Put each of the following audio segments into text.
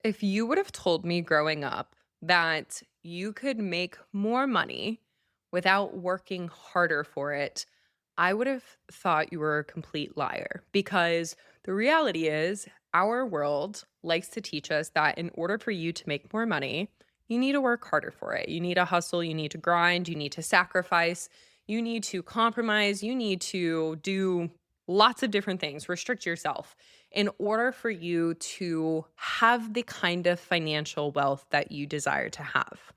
If you would have told me growing up that you could make more money without working harder for it, I would have thought you were a complete liar because the reality is our world likes to teach us that in order for you to make more money, you need to work harder for it. You need to hustle, you need to grind, you need to sacrifice, you need to compromise, you need to do lots of different things, restrict yourself in order for you to have the kind of financial wealth that you desire to have.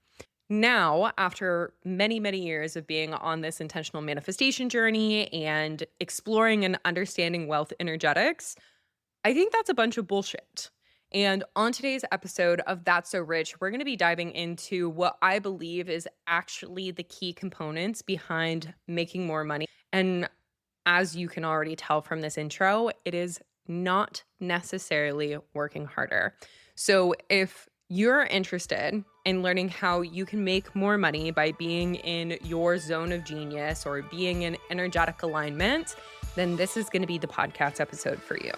Now, after many, many years of being on this intentional manifestation journey and exploring and understanding wealth energetics, I think that's a bunch of bullshit. And on today's episode of That's So Rich, we're going to be diving into what I believe is actually the key components behind making more money. And as you can already tell from this intro, it is not necessarily working harder. So, if you're interested in learning how you can make more money by being in your zone of genius or being in energetic alignment, then this is going to be the podcast episode for you.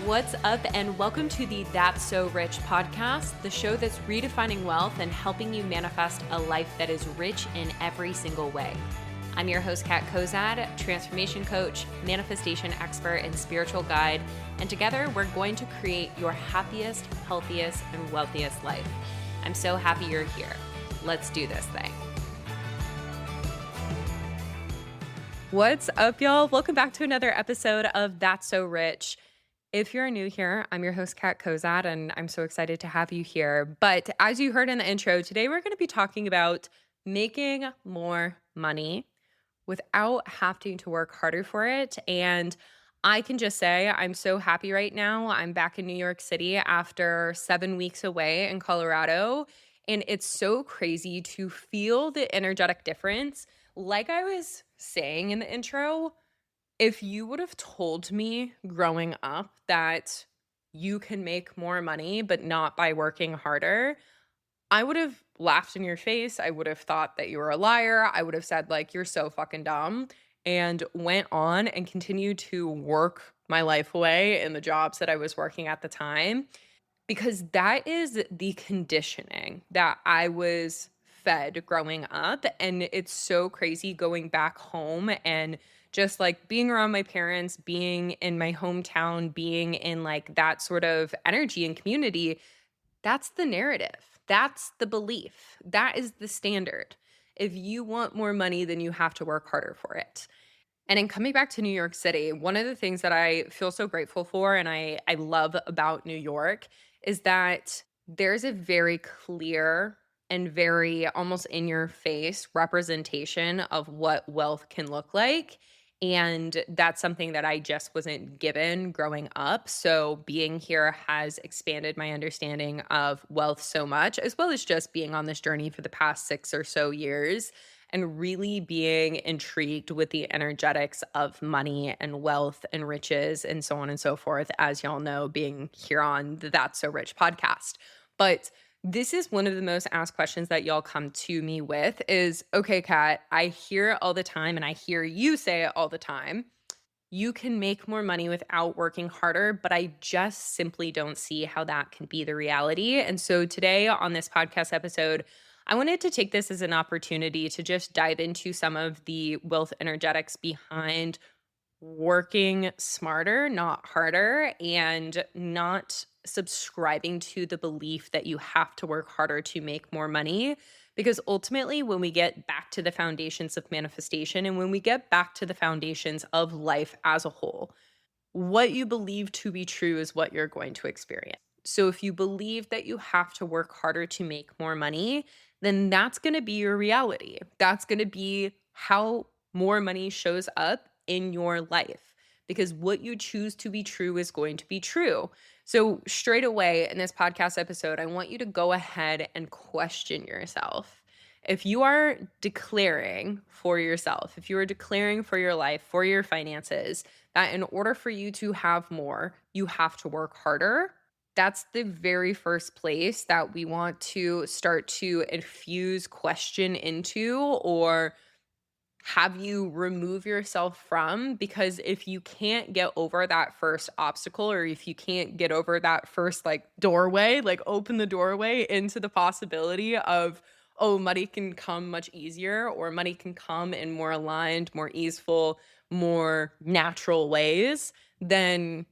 What's up, and welcome to the That's So Rich podcast, the show that's redefining wealth and helping you manifest a life that is rich in every single way. I'm your host, Kat Kozad, transformation coach, manifestation expert, and spiritual guide. And together, we're going to create your happiest, healthiest, and wealthiest life. I'm so happy you're here. Let's do this thing. What's up, y'all? Welcome back to another episode of That's So Rich. If you're new here, I'm your host, Kat Kozad, and I'm so excited to have you here. But as you heard in the intro, today we're going to be talking about making more money without having to work harder for it. And I can just say I'm so happy right now. I'm back in New York City after 7 weeks away in Colorado. And it's so crazy to feel the energetic difference. Like I was saying in the intro, if you would have told me growing up that you can make more money, but not by working harder, I would have laughed in your face. I would have thought that you were a liar. I would have said, like, you're so fucking dumb, and went on and continued to work my life away in the jobs that I was working at the time, because that is the conditioning that I was fed growing up. And it's so crazy going back home and just like being around my parents, being in my hometown, being in like that sort of energy and community. That's the narrative. That's the belief. That is the standard. If you want more money, then you have to work harder for it. And in coming back to New York City, one of the things that I feel so grateful for and I love about New York is that there's a very clear and very almost in your face representation of what wealth can look like. And that's something that I just wasn't given growing up. So being here has expanded my understanding of wealth so much, as well as just being on this journey for the past 6 or so years and really being intrigued with the energetics of money and wealth and riches and so on and so forth, as y'all know, being here on the That's So Rich podcast. But this is one of the most asked questions that y'all come to me with is, okay, Kat, I hear it all the time and I hear you say it all the time. You can make more money without working harder, but I just simply don't see how that can be the reality. And so today on this podcast episode, I wanted to take this as an opportunity to just dive into some of the wealth energetics behind working smarter, not harder, and not subscribing to the belief that you have to work harder to make more money. Because ultimately, when we get back to the foundations of manifestation and when we get back to the foundations of life as a whole, what you believe to be true is what you're going to experience. So if you believe that you have to work harder to make more money, then that's going to be your reality. That's going to be how more money shows up in your life because what you choose to be true is going to be true. So straight away in this podcast episode, I want you to go ahead and question yourself. If you are declaring for yourself, if you are declaring for your life, for your finances, that in order for you to have more, you have to work harder, that's the very first place that we want to start to infuse question into or have you remove yourself from, because if you can't get over that first obstacle, or if you can't get over that first like doorway, like open the doorway into the possibility of, oh, money can come much easier, or money can come in more aligned, more easeful, more natural ways, then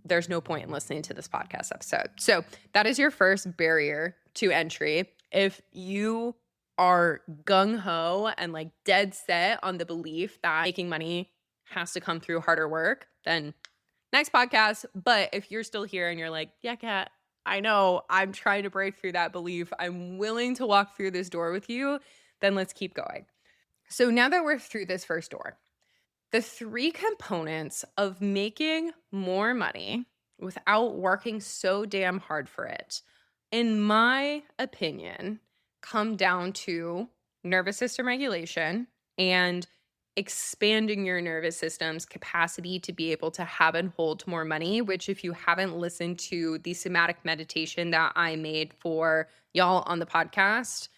there's no point in listening to this podcast episode. So that is your first barrier to entry. If you are gung ho and like dead set on the belief that making money has to come through harder work, then next podcast. But if you're still here and you're like, yeah, Kat, I know I'm trying to break through that belief, I'm willing to walk through this door with you, then let's keep going. So now that we're through this first door, the three components of making more money without working so damn hard for it, in my opinion, come down to nervous system regulation and expanding your nervous system's capacity to be able to have and hold more money. Which, if you haven't listened to the somatic meditation that I made for y'all on the podcast,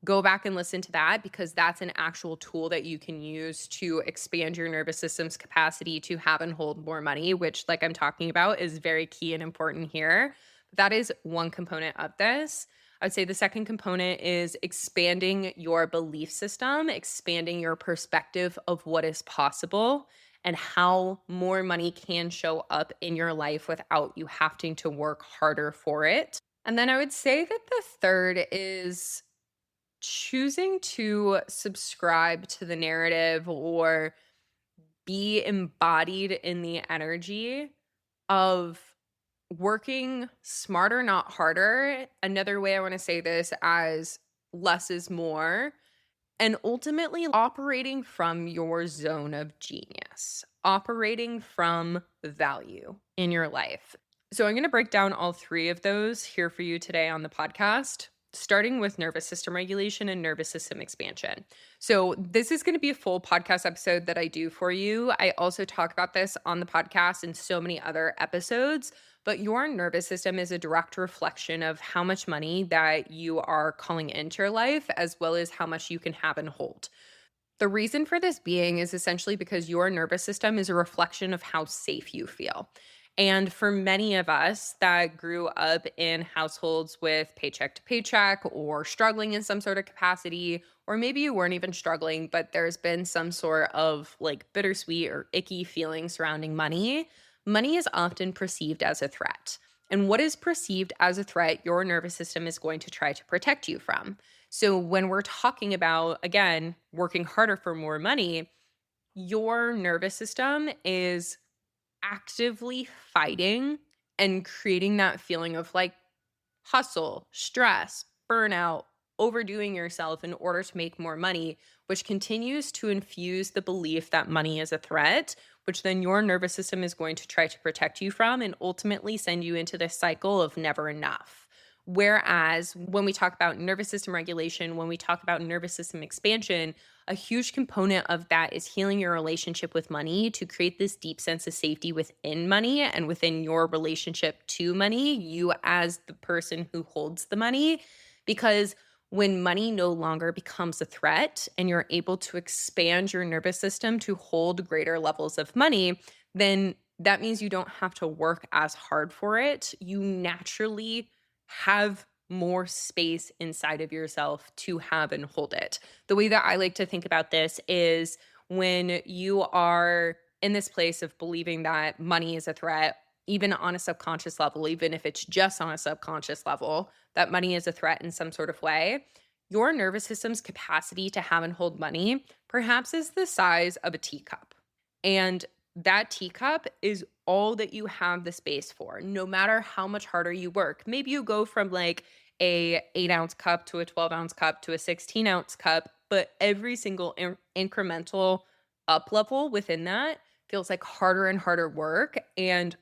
go back and listen to that, because that's an actual tool that you can use to expand your nervous system's capacity to have and hold more money, which, like I'm talking about, is very key and important here. That is one component of this. I would say the second component is expanding your belief system, expanding your perspective of what is possible and how more money can show up in your life without you having to work harder for it. And then I would say that the third is choosing to subscribe to the narrative or be embodied in the energy of working smarter, not harder. Another way I want to say this as less is more, and ultimately operating from your zone of genius, operating from value in your life. So I'm going to break down all three of those here for you today on the podcast, starting with nervous system regulation and nervous system expansion. So this is going to be a full podcast episode that I do for you. I also talk about this on the podcast and so many other episodes, but your nervous system is a direct reflection of how much money that you are calling into your life, as well as how much you can have and hold. The reason for this being is essentially because your nervous system is a reflection of how safe you feel. And for many of us that grew up in households with paycheck to paycheck or struggling in some sort of capacity, or maybe you weren't even struggling, but there's been some sort of like bittersweet or icky feeling surrounding money, money is often perceived as a threat. And what is perceived as a threat, your nervous system is going to try to protect you from. So when we're talking about, again, working harder for more money, your nervous system is actively fighting and creating that feeling of like hustle, stress, burnout, overdoing yourself in order to make more money, which continues to infuse the belief that money is a threat, which then your nervous system is going to try to protect you from and ultimately send you into this cycle of never enough. Whereas when we talk about nervous system regulation, when we talk about nervous system expansion, a huge component of that is healing your relationship with money to create this deep sense of safety within money and within your relationship to money, you as the person who holds the money. Because when money no longer becomes a threat and you're able to expand your nervous system to hold greater levels of money, then that means you don't have to work as hard for it. You naturally have more space inside of yourself to have and hold it. The way that I like to think about this is when you are in this place of believing that money is a threat, even on a subconscious level, even if it's just on a subconscious level, that money is a threat in some sort of way, your nervous system's capacity to have and hold money perhaps is the size of a teacup. And that teacup is all that you have the space for, no matter how much harder you work. Maybe you go from like a 8-ounce cup to a 12-ounce cup to a 16-ounce cup, but every single incremental up level within that feels like harder and harder work. And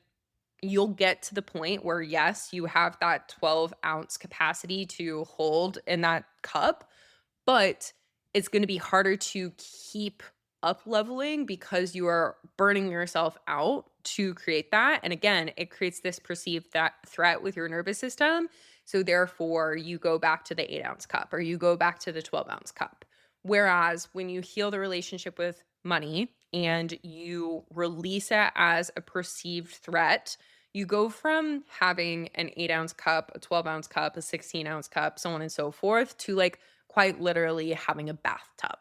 you'll get to the point where, yes, you have that 12-ounce capacity to hold in that cup, but it's going to be harder to keep up leveling because you are burning yourself out to create that. And again, it creates this perceived that threat with your nervous system. So therefore, you go back to the 8-ounce cup or you go back to the 12-ounce cup. Whereas when you heal the relationship with money and you release it as a perceived threat, you go from having an 8-ounce cup, a 12-ounce cup, a 16-ounce cup, so on and so forth, to like quite literally having a bathtub.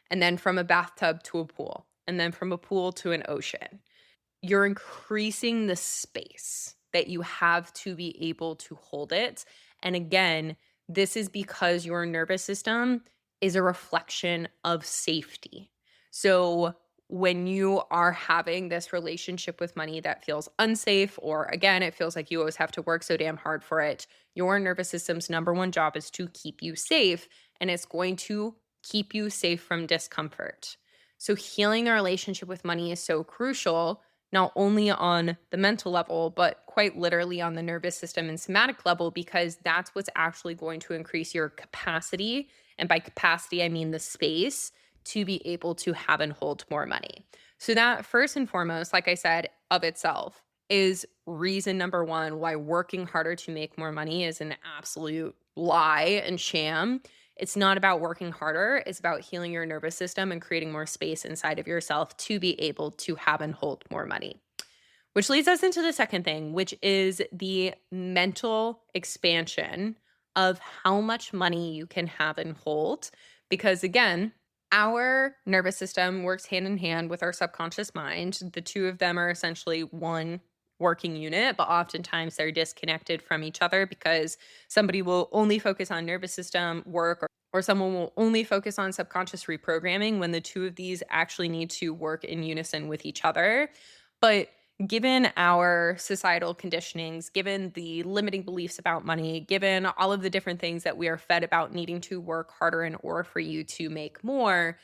And then from a bathtub to a pool, and then from a pool to an ocean. You're increasing the space that you have to be able to hold it. And again, this is because your nervous system is a reflection of safety. So when you are having this relationship with money that feels unsafe, or again, it feels like you always have to work so damn hard for it, your nervous system's number one job is to keep you safe, and it's going to keep you safe from discomfort. So healing a relationship with money is so crucial, not only on the mental level, but quite literally on the nervous system and somatic level, because that's what's actually going to increase your capacity. And by capacity, I mean the space to be able to have and hold more money. So, that first and foremost, like I said, of itself is reason number one why working harder to make more money is an absolute lie and sham. It's not about working harder. It's about healing your nervous system and creating more space inside of yourself to be able to have and hold more money. Which leads us into the second thing, which is the mental expansion of how much money you can have and hold. Because again, our nervous system works hand in hand with our subconscious mind. The two of them are essentially one working unit, but oftentimes they're disconnected from each other because somebody will only focus on nervous system work, or someone will only focus on subconscious reprogramming when the two of these actually need to work in unison with each other. But given our societal conditionings, given the limiting beliefs about money, given all of the different things that we are fed about needing to work harder in order for you to make more,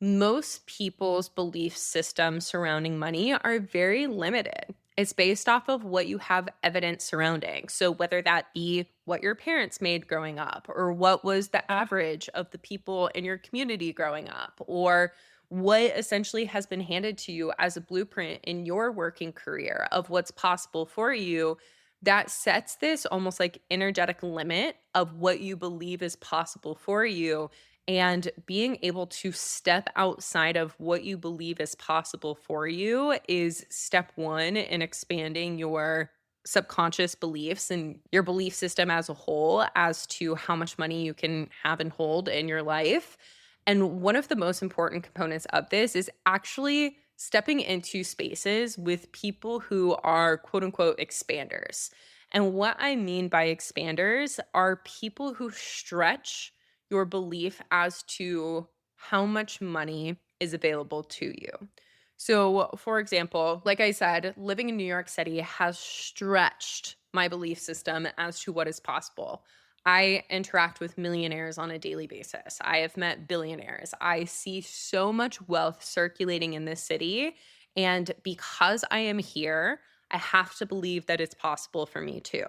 most people's belief systems surrounding money are very limited. It's based off of what you have evidence surrounding. So, whether that be what your parents made growing up, or what was the average of the people in your community growing up, or what essentially has been handed to you as a blueprint in your working career of what's possible for you, that sets this almost like energetic limit of what you believe is possible for you. And being able to step outside of what you believe is possible for you is step one in expanding your subconscious beliefs and your belief system as a whole as to how much money you can have and hold in your life. And one of the most important components of this is actually stepping into spaces with people who are quote unquote expanders. And what I mean by expanders are people who stretch your belief as to how much money is available to you. So, for example, like I said, living in New York City has stretched my belief system as to what is possible. I interact with millionaires on a daily basis. I have met billionaires. I see so much wealth circulating in this city. And because I am here, I have to believe that it's possible for me too.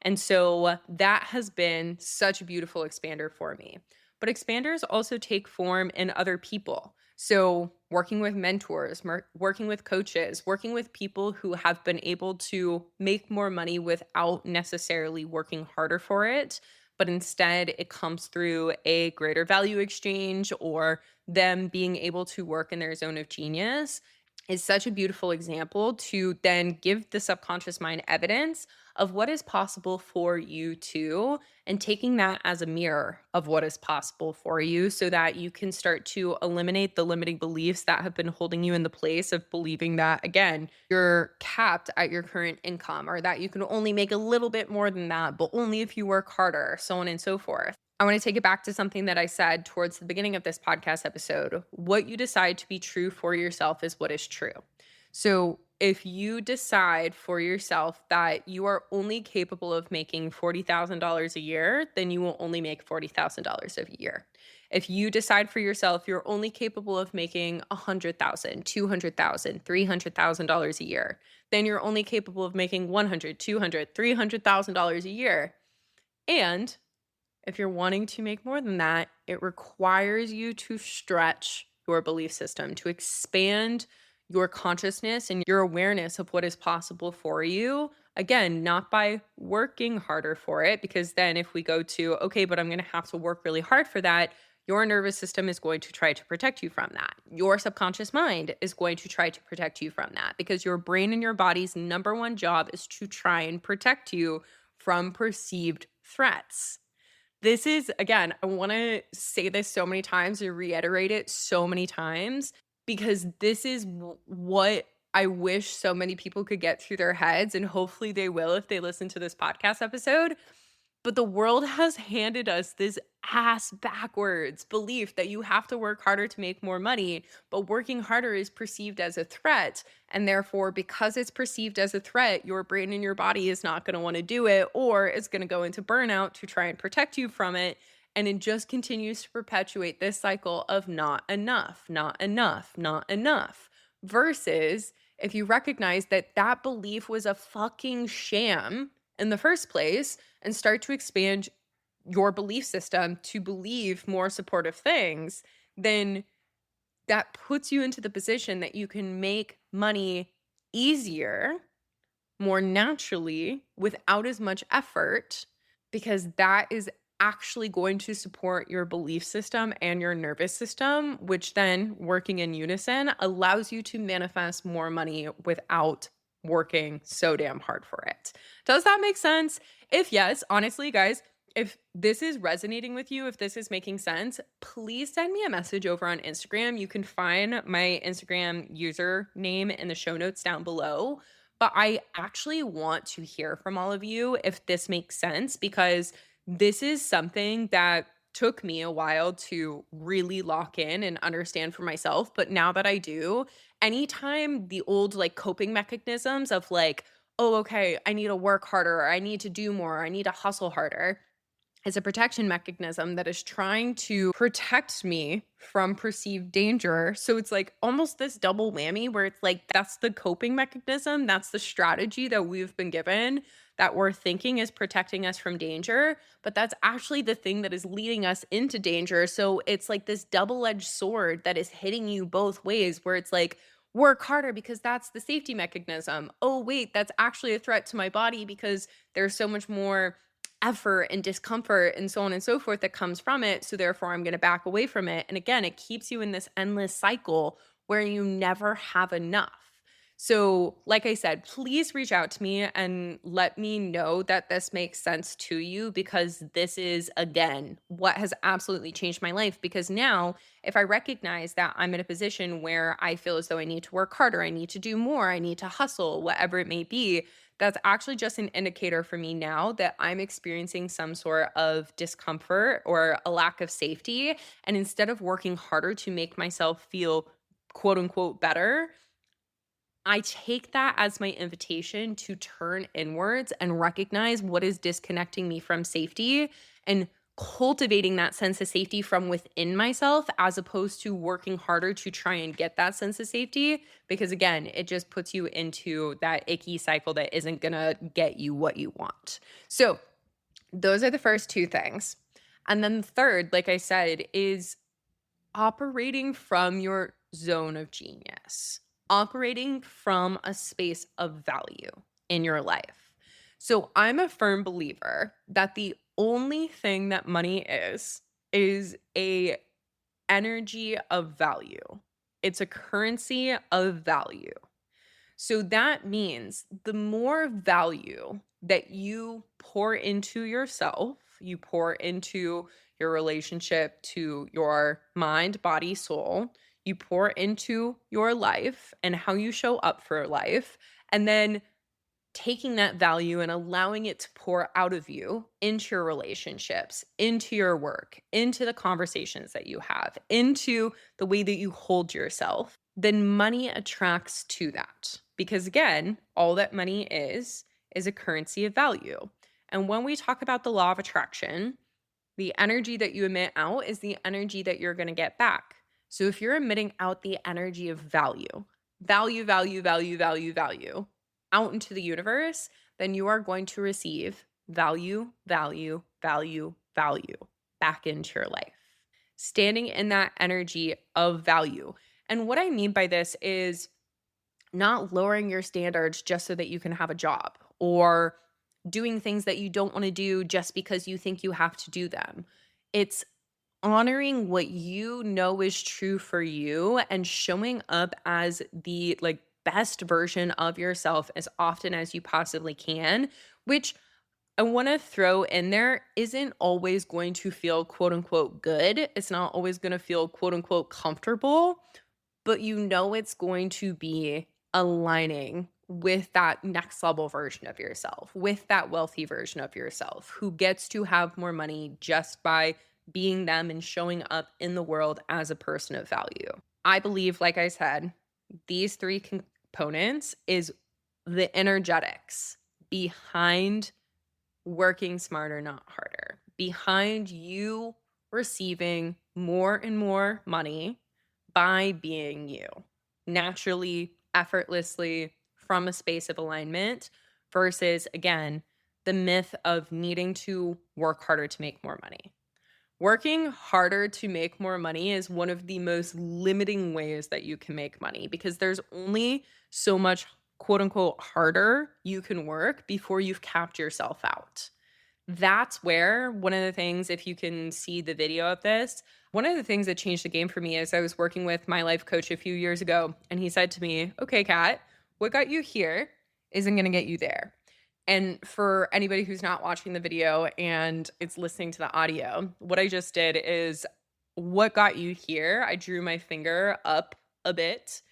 And so that has been such a beautiful expander for me. But expanders also take form in other people. So, working with mentors, working with coaches, working with people who have been able to make more money without necessarily working harder for it, but instead it comes through a greater value exchange or them being able to work in their zone of genius, is such a beautiful example to then give the subconscious mind evidence of what is possible for you too, and taking that as a mirror of what is possible for you so that you can start to eliminate the limiting beliefs that have been holding you in the place of believing that, again, you're capped at your current income, or that you can only make a little bit more than that, but only if you work harder, so on and so forth. I want to take it back to something that I said towards the beginning of this podcast episode. What you decide to be true for yourself is what is true. So if you decide for yourself that you are only capable of making $40,000 a year, then you will only make $40,000 a year. If you decide for yourself you're only capable of making $100,000, $200,000, $300,000 a year, then you're only capable of making $100,000, $200,000, $300,000 a year. And if you're wanting to make more than that, it requires you to stretch your belief system, to expand your consciousness and your awareness of what is possible for you. Again, not by working harder for it, because then if we go to, okay, but I'm going to have to work really hard for that, Your nervous system is going to try to protect you from that. Your subconscious mind is going to try to protect you from that because your brain and your body's number one job is to try and protect you from perceived threats. This is, again, I want to say this so many times and reiterate it so many times because this is what I wish so many people could get through their heads. And hopefully they will if they listen to this podcast episode. But the world has handed us this ass backwards belief that you have to work harder to make more money, but working harder is perceived as a threat. And therefore, because it's perceived as a threat, your brain and your body is not going to want to do it, or it's going to go into burnout to try and protect you from it. And it just continues to perpetuate this cycle of not enough, not enough, not enough. Versus if you recognize that that belief was a fucking sham in the first place and start to expand your belief system to believe more supportive things, then that puts you into the position that you can make money easier, more naturally, without as much effort, because that is actually going to support your belief system and your nervous system, which then, working in unison, allows you to manifest more money without working so damn hard for it. Does that make sense? If yes, honestly, guys, if this is resonating with you, if this is making sense, please send me a message over on Instagram. You can find my Instagram username in the show notes down below. But I actually want to hear from all of you if this makes sense, because this is something that took me a while to really lock in and understand for myself. But now that I do, anytime the old like coping mechanisms of like, oh, okay, I need to work harder, or I need to do more, or I need to hustle harder, is a protection mechanism that is trying to protect me from perceived danger. So it's like almost this double whammy where it's like that's the coping mechanism, that's the strategy that we've been given that we're thinking is protecting us from danger, but that's actually the thing that is leading us into danger. So it's like this double-edged sword that is hitting you both ways where it's like work harder because that's the safety mechanism. Oh, wait, that's actually a threat to my body because there's so much more effort and discomfort and so on and so forth that comes from it. So therefore, I'm going to back away from it. And again, it keeps you in this endless cycle where you never have enough. So, like I said, please reach out to me and let me know that this makes sense to you, because this is, again, what has absolutely changed my life. Because now, if I recognize that I'm in a position where I feel as though I need to work harder, I need to do more, I need to hustle, whatever it may be, that's actually just an indicator for me now that I'm experiencing some sort of discomfort or a lack of safety. And instead of working harder to make myself feel quote unquote better, I take that as my invitation to turn inwards and recognize what is disconnecting me from safety and cultivating that sense of safety from within myself, as opposed to working harder to try and get that sense of safety. Because again, it just puts you into that icky cycle that isn't gonna get you what you want. So those are the first two things. And then the third, like I said, is operating from your zone of genius, operating from a space of value in your life. So I'm a firm believer that the only thing that money is a energy of value. It's a currency of value. So that means the more value that you pour into yourself, you pour into your relationship to your mind, body, soul, you pour into your life and how you show up for life, and then taking that value and allowing it to pour out of you into your relationships, into your work, into the conversations that you have, into the way that you hold yourself, then money attracts to that. Because again, all that money is a currency of value. And when we talk about the law of attraction, the energy that you emit out is the energy that you're going to get back. So if you're emitting out the energy of value, value, value, value, value, value, out into the universe, then you are going to receive value, value, value, value back into your life. Standing in that energy of value. And what I mean by this is not lowering your standards just so that you can have a job, or doing things that you don't want to do just because you think you have to do them. It's honoring what you know is true for you and showing up as the best version of yourself as often as you possibly can, which I want to throw in there isn't always going to feel quote unquote good. It's not always going to feel quote unquote comfortable, but you know it's going to be aligning with that next level version of yourself, with that wealthy version of yourself who gets to have more money just by being them and showing up in the world as a person of value. I believe, like I said, these three components is the energetics behind working smarter, not harder, behind you receiving more and more money by being you naturally, effortlessly, from a space of alignment, versus, again, the myth of needing to work harder to make more money. Working harder to make more money is one of the most limiting ways that you can make money because there's only so much quote unquote harder you can work before you've capped yourself out. That's where one of the things, if you can see the video of this, one of the things that changed the game for me is I was working with my life coach a few years ago, and he said to me, "Okay, Kat, what got you here isn't going to get you there." And for anybody who's not watching the video and it's listening to the audio, what I just did is what got you here, I drew my finger up a bit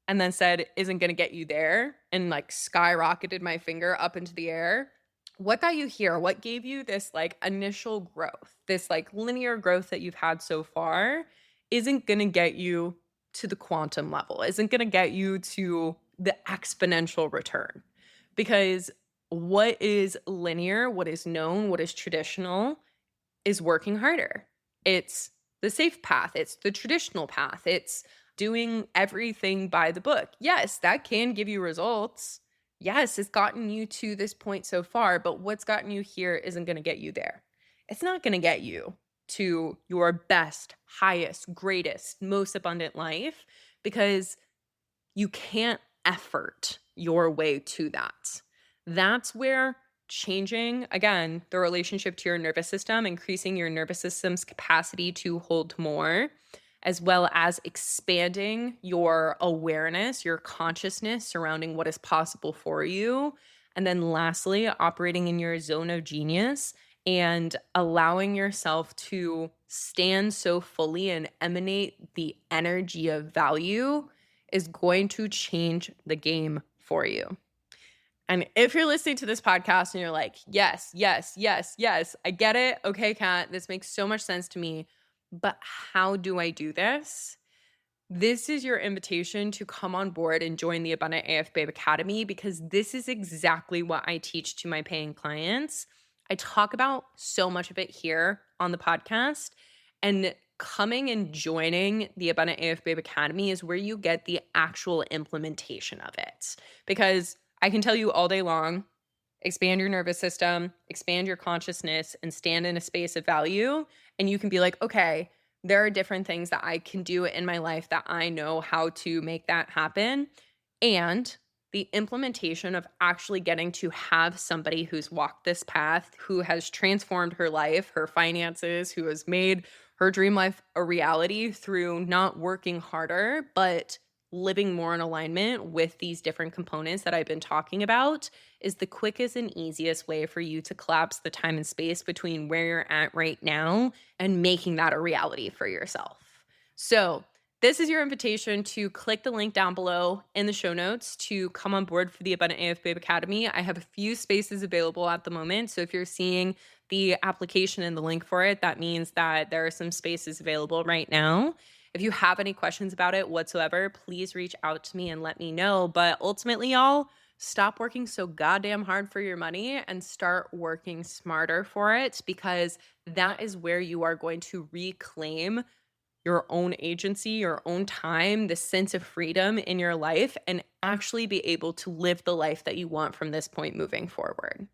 and then said, isn't going to get you there, and skyrocketed my finger up into the air. What got you here? What gave you this initial growth, this linear growth that you've had so far isn't going to get you to the quantum level, isn't going to get you to the exponential return. Because what is linear, what is known, what is traditional is working harder. It's the safe path. It's the traditional path. It's doing everything by the book. Yes, that can give you results. Yes, it's gotten you to this point so far, but what's gotten you here isn't going to get you there. It's not going to get you to your best, highest, greatest, most abundant life because you can't effort your way to that. That's where changing, again, the relationship to your nervous system, increasing your nervous system's capacity to hold more, as well as expanding your awareness, your consciousness surrounding what is possible for you. And then lastly, operating in your zone of genius and allowing yourself to stand so fully and emanate the energy of value is going to change the game for you. And if you're listening to this podcast and you're like, yes, yes, yes, yes, I get it. Okay, Kat, this makes so much sense to me. But how do I do this? This is your invitation to come on board and join the Abundant AF Babe Academy because this is exactly what I teach to my paying clients. I talk about so much of it here on the podcast, and coming and joining the Abundant AF Babe Academy is where you get the actual implementation of it. Because I can tell you all day long, expand your nervous system, expand your consciousness, and stand in a space of value. And you can be like, okay, there are different things that I can do in my life that I know how to make that happen. And the implementation of actually getting to have somebody who's walked this path, who has transformed her life, her finances, who has made her dream life a reality through not working harder, but living more in alignment with these different components that I've been talking about is the quickest and easiest way for you to collapse the time and space between where you're at right now and making that a reality for yourself. So this is your invitation to click the link down below in the show notes to come on board for the Abundant AF Babe Academy. I have a few spaces available at the moment. So if you're seeing the application and the link for it, that means that there are some spaces available right now. If you have any questions about it whatsoever, please reach out to me and let me know. But ultimately, y'all, stop working so goddamn hard for your money and start working smarter for it, because that is where you are going to reclaim your own agency, your own time, the sense of freedom in your life, and actually be able to live the life that you want from this point moving forward.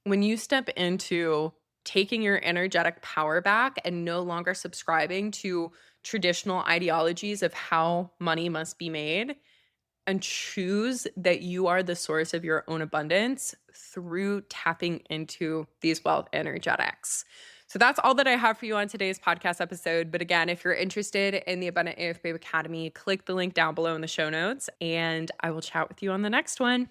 When you step into taking your energetic power back and no longer subscribing to traditional ideologies of how money must be made, and choose that you are the source of your own abundance through tapping into these wealth energetics. So that's all that I have for you on today's podcast episode. But again, if you're interested in the Abundant AF Babe Academy, click the link down below in the show notes, and I will chat with you on the next one.